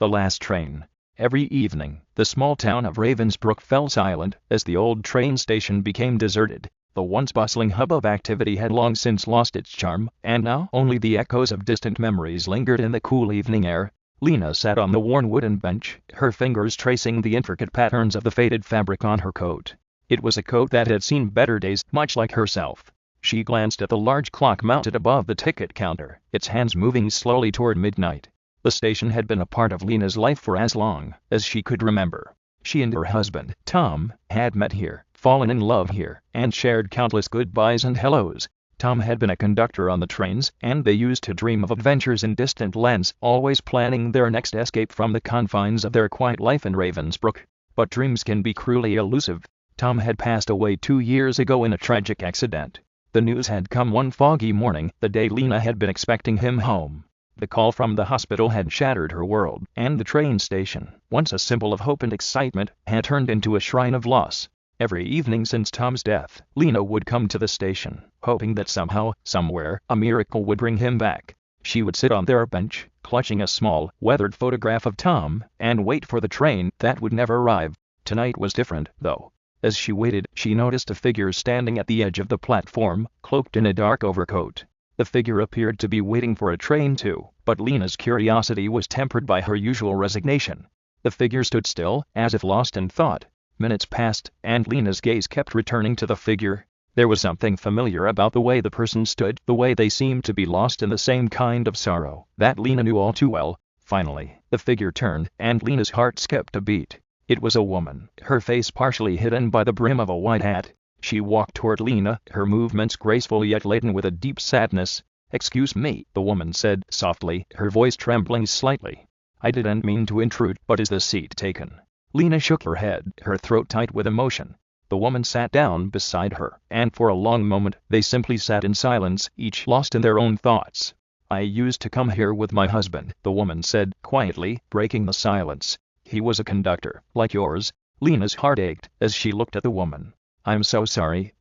The last train. Every evening, the small town of Ravensbrook fell silent as the old train station became deserted. The once bustling hub of activity had long since lost its charm, and now only the echoes of distant memories lingered in the cool evening air. Lena sat on the worn wooden bench, her fingers tracing the intricate patterns of the faded fabric on her coat. It was a coat that had seen better days, much like herself. She glanced at the large clock mounted above the ticket counter, its hands moving slowly toward midnight. The station had been a part of Lena's life for as long as she could remember. She and her husband, Tom, had met here, fallen in love here, and shared countless goodbyes and hellos. Tom had been a conductor on the trains, and they used to dream of adventures in distant lands, always planning their next escape from the confines of their quiet life in Ravensbrook. But dreams can be cruelly elusive. Tom had passed away 2 years ago in a tragic accident. The news had come one foggy morning, the day Lena had been expecting him home. The call from the hospital had shattered her world, and the train station, once a symbol of hope and excitement, had turned into a shrine of loss. Every evening since Tom's death, Lena would come to the station, hoping that somehow, somewhere, a miracle would bring him back. She would sit on their bench, clutching a small, weathered photograph of Tom, and wait for the train that would never arrive. Tonight was different, though. As she waited, she noticed a figure standing at the edge of the platform, cloaked in a dark overcoat. The figure appeared to be waiting for a train too, but Lena's curiosity was tempered by her usual resignation. The figure stood still, as if lost in thought. Minutes passed, and Lena's gaze kept returning to the figure. There was something familiar about the way the person stood, the way they seemed to be lost in the same kind of sorrow that Lena knew all too well. Finally, the figure turned, and Lena's heart skipped a beat. It was a woman, her face partially hidden by the brim of a white hat. She walked toward Lena, her movements graceful yet laden with a deep sadness. "Excuse me," the woman said softly, her voice trembling slightly. "I didn't mean to intrude, but is the seat taken?" Lena shook her head, her throat tight with emotion. The woman sat down beside her, and for a long moment they simply sat in silence, each lost in their own thoughts. "I used to come here with my husband," the woman said quietly, breaking the silence. "He was a conductor, like yours." Lena's heart ached as she looked at the woman. "I'm so sorry."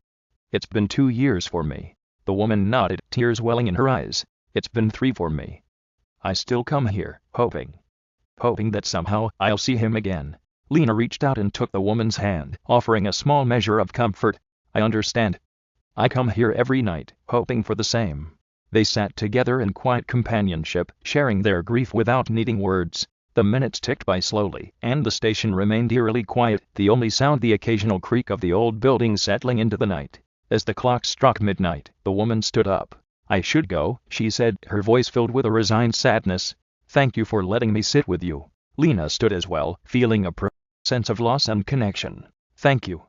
"It's been 2 years for me." The woman nodded, tears welling in her eyes. "It's been 3 for me. I still come here, hoping that somehow I'll see him again." Lena reached out and took the woman's hand, offering a small measure of comfort. "I understand. I come here every night, hoping for the same." They sat together in quiet companionship, sharing their grief without needing words. The minutes ticked by slowly, and the station remained eerily quiet, the only sound the occasional creak of the old building settling into the night. As the clock struck midnight, the woman stood up. "I should go," she said, her voice filled with a resigned sadness. "Thank you for letting me sit with you." Lena stood as well, feeling a sense of loss and connection. "Thank you.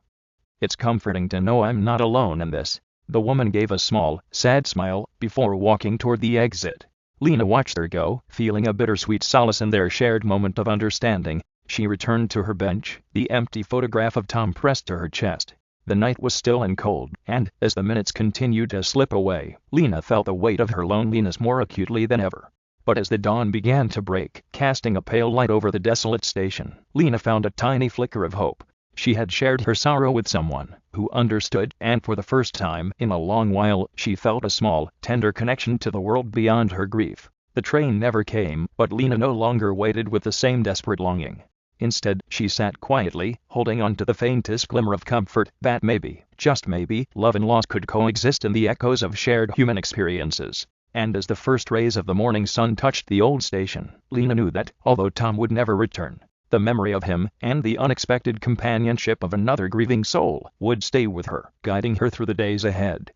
It's comforting to know I'm not alone in this." The woman gave a small, sad smile, before walking toward the exit. Lena watched her go, feeling a bittersweet solace in their shared moment of understanding. She returned to her bench, the empty photograph of Tom pressed to her chest. The night was still and cold, and, as the minutes continued to slip away, Lena felt the weight of her loneliness more acutely than ever. But as the dawn began to break, casting a pale light over the desolate station, Lena found a tiny flicker of hope. She had shared her sorrow with someone who understood, and for the first time in a long while, she felt a small, tender connection to the world beyond her grief. The train never came, but Lena no longer waited with the same desperate longing. Instead, she sat quietly, holding on to the faintest glimmer of comfort that maybe, just maybe, love and loss could coexist in the echoes of shared human experiences. And as the first rays of the morning sun touched the old station, Lena knew that, although Tom would never return, the memory of him, and the unexpected companionship of another grieving soul, would stay with her, guiding her through the days ahead.